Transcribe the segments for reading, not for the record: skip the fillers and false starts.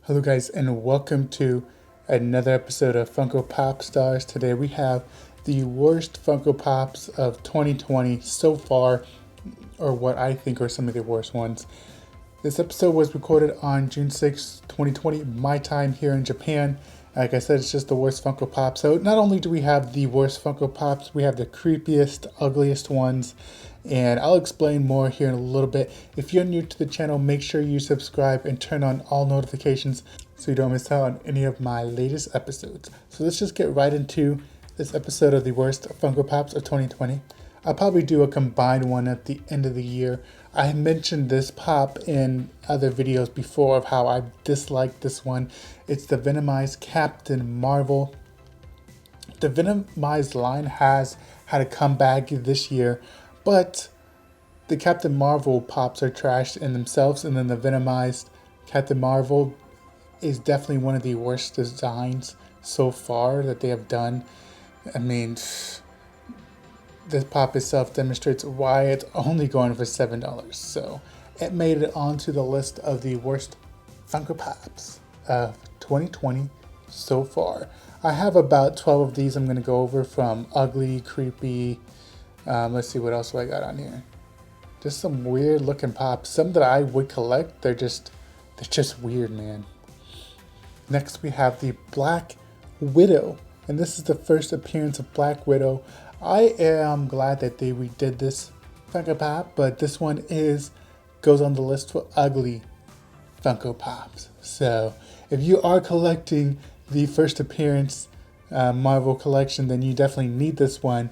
Hello guys and welcome to another episode of Funko Pop Stars. Today we have the worst Funko Pops of 2020 so far, or what I think are some of the worst ones. This episode was recorded on June 6, 2020, my time here in Japan. Like I said, it's just the worst Funko Pop. So not only do we have the worst Funko Pops, we have the creepiest, ugliest ones. And I'll explain more here in a little bit. If you're new to the channel, make sure you subscribe and turn on all notifications so you don't miss out on any of my latest episodes. So let's just get right into this episode of the worst Funko Pops of 2020. I'll probably do a combined one at the end of the year. I mentioned this pop in other videos before of how I disliked this one. It's the Venomized Captain Marvel. The Venomized line has had a comeback this year, but the Captain Marvel pops are trashed in themselves, and then the Venomized Captain Marvel is definitely one of the worst designs so far that they have done. I mean, this pop itself demonstrates why it's only going for $7. So it made it onto the list of the worst Funko Pops of 2020 so far. I have about 12 of these I'm going to go over, from ugly, creepy. Let's see what else I got on here. Just some weird looking pops. Some that I would collect. They're just weird, man. Next we have the Black Widow, and this is the first appearance of Black Widow. I am glad that they redid this Funko Pop, but this one goes on the list for ugly Funko Pops. So if you are collecting the first appearance Marvel collection, then you definitely need this one.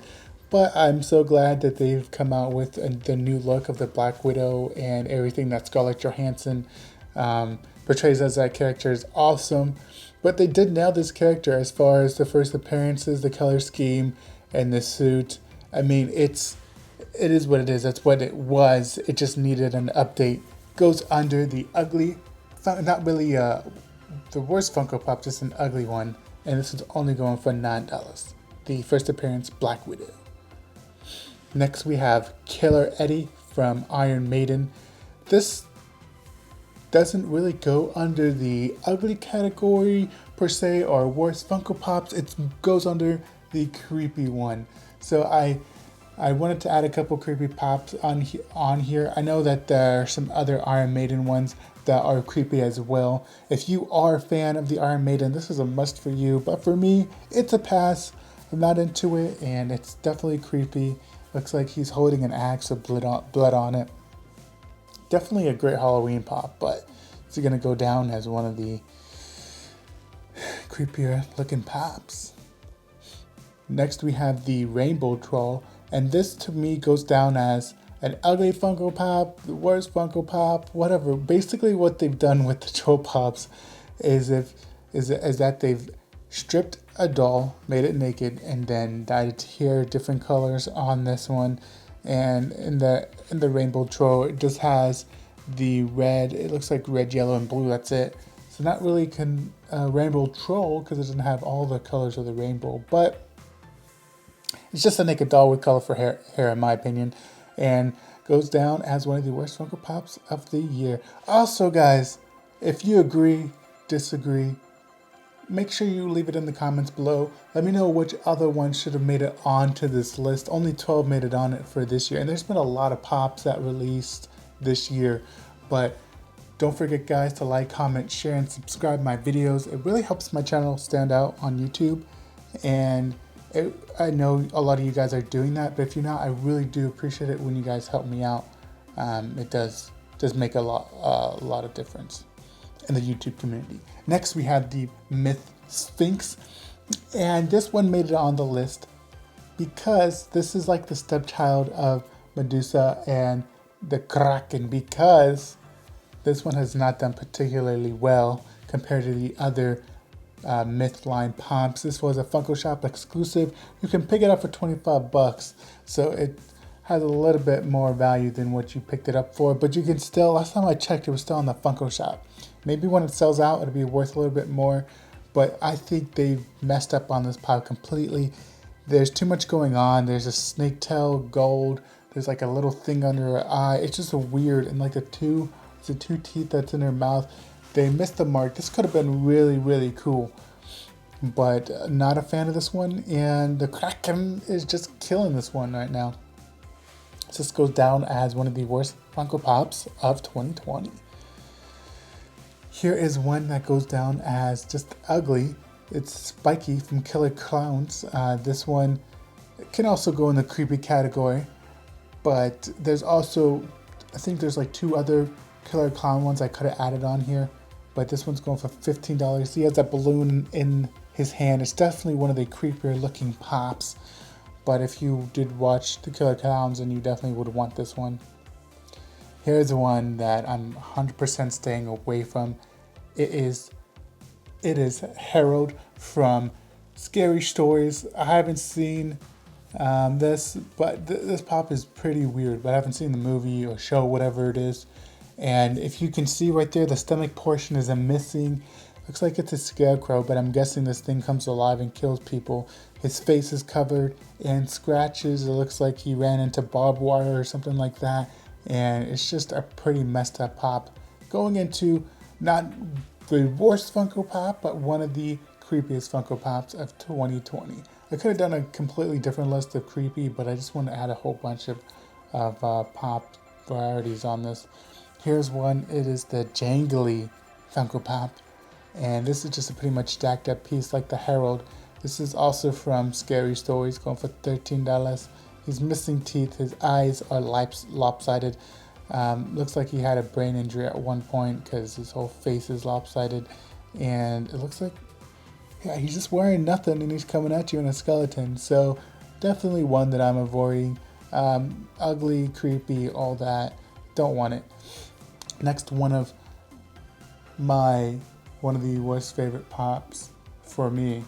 But I'm so glad that they've come out with the new look of the Black Widow, and everything that Scarlett Johansson portrays as that character is awesome. But they did nail this character as far as the first appearances, the color scheme, and the suit. I mean, it is what it is. That's what it was. It just needed an update. Goes under the ugly, not really the worst Funko Pop, just an ugly one. And this is only going for $9. The first appearance, Black Widow. Next we have Killer Eddie from Iron Maiden. This doesn't really go under the ugly category per se, or worst Funko Pops. It goes under the creepy one. So I wanted to add a couple creepy pops on here. I know that there are some other Iron Maiden ones that are creepy as well. If you are a fan of the Iron Maiden, this is a must for you. But for me, it's a pass. I'm not into it, and it's definitely creepy. Looks like he's holding an axe with blood on it. Definitely a great Halloween pop, but it's going to go down as one of the creepier looking pops. Next we have the Rainbow Troll, and this to me goes down as an ugly Funko Pop, the worst Funko Pop, whatever. Basically what they've done with the Troll Pops is that they've stripped a doll, made it naked, and then dyed it here different colors on this one. And in the Rainbow Troll, it just has the red. It looks like red, yellow, and blue. That's it. So not really Rainbow Troll, because it doesn't have all the colors of the rainbow. But it's just a naked doll with colorful hair in my opinion, and goes down as one of the worst Funko Pops of the year. Also, guys, if you agree, disagree, make sure you leave it in the comments below. Let me know which other ones should have made it onto this list. Only 12 made it on it for this year. And there's been a lot of pops that released this year. But don't forget, guys, to like, comment, share, and subscribe my videos. It really helps my channel stand out on YouTube. And I know a lot of you guys are doing that. But if you're not, I really do appreciate it when you guys help me out. It does make a lot of difference in the YouTube community. Next we have the Myth SPHINX, and this one made it on the list because this is like the stepchild of Medusa and the Kraken, because this one has not done particularly well compared to the other Myth line pops. This was a Funko Shop exclusive. You can pick it up for 25 bucks, so it has a little bit more value than what you picked it up for, but you can still, last time I checked, it was still on the Funko Shop. Maybe when it sells out, it'll be worth a little bit more, but I think they messed up on this pop completely. There's too much going on. There's a snake tail gold. There's like a little thing under her eye. It's just a weird, and like the two teeth that's in her mouth, they missed the mark. This could have been really, really cool, but not a fan of this one. And the Kraken is just killing this one right now. This goes down as one of the worst Funko Pops of 2020. Here is one that goes down as just ugly. It's Spiky from Killer Clowns. This one can also go in the creepy category, but there's also, I think there's like 2 other Killer Clown ones I could have added on here, but this one's going for $15. He has that balloon in his hand. It's definitely one of the creepier looking pops, but if you did watch the Killer Clowns, then you definitely would want this one. Here's one that I'm 100% staying away from. It is Harold from Scary Stories. I haven't seen this, but this pop is pretty weird, but I haven't seen the movie or show, whatever it is. And if you can see right there, the stomach portion is missing. Looks like it's a scarecrow, but I'm guessing this thing comes alive and kills people. His face is covered in scratches. It looks like he ran into barbed wire or something like that. And it's just a pretty messed up pop. Going into not the worst Funko Pop, but one of the creepiest Funko Pops of 2020. I could have done a completely different list of creepy, but I just want to add a whole bunch of pop varieties on this. Here's one. It is the Jangly Funko Pop. And this is just a pretty much stacked up piece like the Herald. This is also from Scary Stories, going for $13. He's missing teeth. His eyes are lopsided. Looks like he had a brain injury at one point because his whole face is lopsided. And it looks like, yeah, he's just wearing nothing and he's coming at you in a skeleton. So definitely one that I'm avoiding. Ugly, creepy, all that. Don't want it. Next, one of the worst favorite pops for me.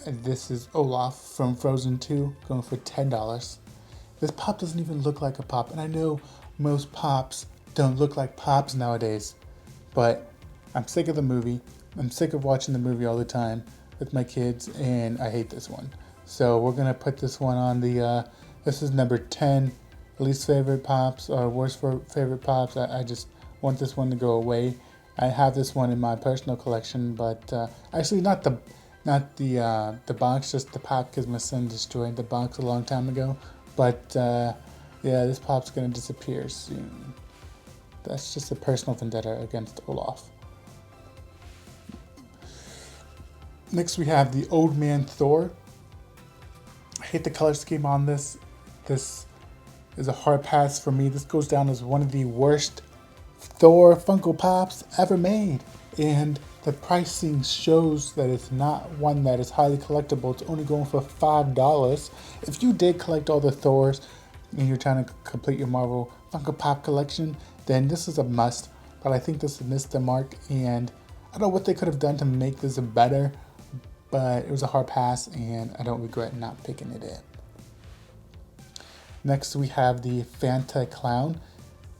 This is Olaf from Frozen 2, going for $10. This pop doesn't even look like a pop, and I know most pops don't look like pops nowadays, but I'm sick of the movie. I'm sick of watching the movie all the time with my kids, and I hate this one. So we're gonna put this one on the, this is number 10, least favorite pops, or worst favorite pops. I just want this one to go away. I have this one in my personal collection, but actually not the box, just the pop, because my son destroyed the box a long time ago. But yeah, this pop's gonna disappear soon. That's just a personal vendetta against Olaf. Next we have the Old Man THOR. I hate the color scheme on this. This is a hard pass for me. This goes down as one of the worst THOR Funko Pops ever made, and the pricing shows that it's not one that is highly collectible. It's only going for $5. If you did collect all the THORs and you're trying to complete your Marvel Funko Pop collection, then this is a must, but I think this missed the mark, and I don't know what they could have done to make this better, but it was a hard pass, and I don't regret not picking it in. Next we have the FANTA Clown.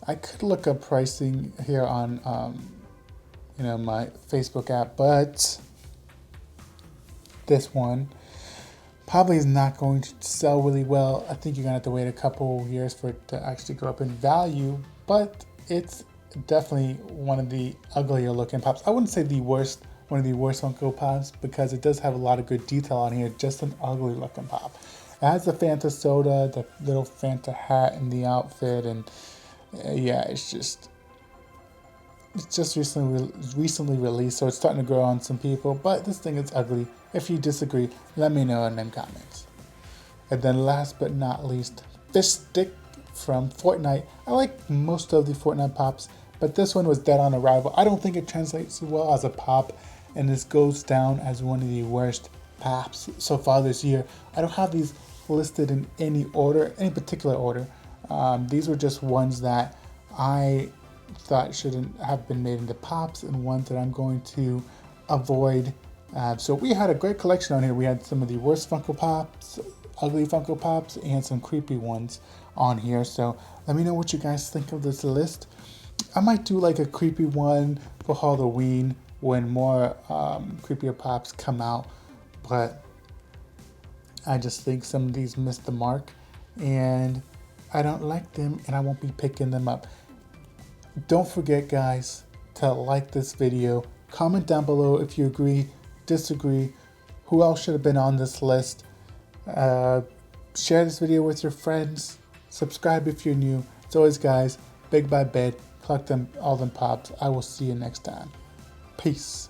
I could look up pricing here on my Facebook app, but this one probably is not going to sell really well. I think you're gonna have to wait a couple years for it to actually go up in value, but it's definitely one of the uglier looking pops. I wouldn't say one of the worst Funko Pops, because it does have a lot of good detail on here. Just an ugly looking pop. It has the Fanta soda, the little Fanta hat, and the outfit, and yeah, it's just recently released, so it's starting to grow on some people, but this thing is ugly. If you disagree, let me know in them comments. And then last but not least, FISHSTICK from Fortnite. I like most of the Fortnite pops, but this one was dead on arrival. I don't think it translates well as a pop, and this goes down as one of the worst pops so far this year. I don't have these listed in any particular order. These were just ones that I thought shouldn't have been made into pops, and ones that I'm going to avoid. So we had a great collection on here. We had some of the worst Funko Pops, ugly Funko Pops, and some creepy ones on here. So let me know what you guys think of this list. I might do like a creepy one for Halloween when more creepier pops come out, but I just think some of these missed the mark, and I don't like them, and I won't be picking them up. Don't forget, guys, to like this video. Comment down below if you agree, disagree, who else should have been on this list. Share this video with your friends. Subscribe if you're new. As always, guys, big by bit, collect them all them pops. I will see you next time. Peace.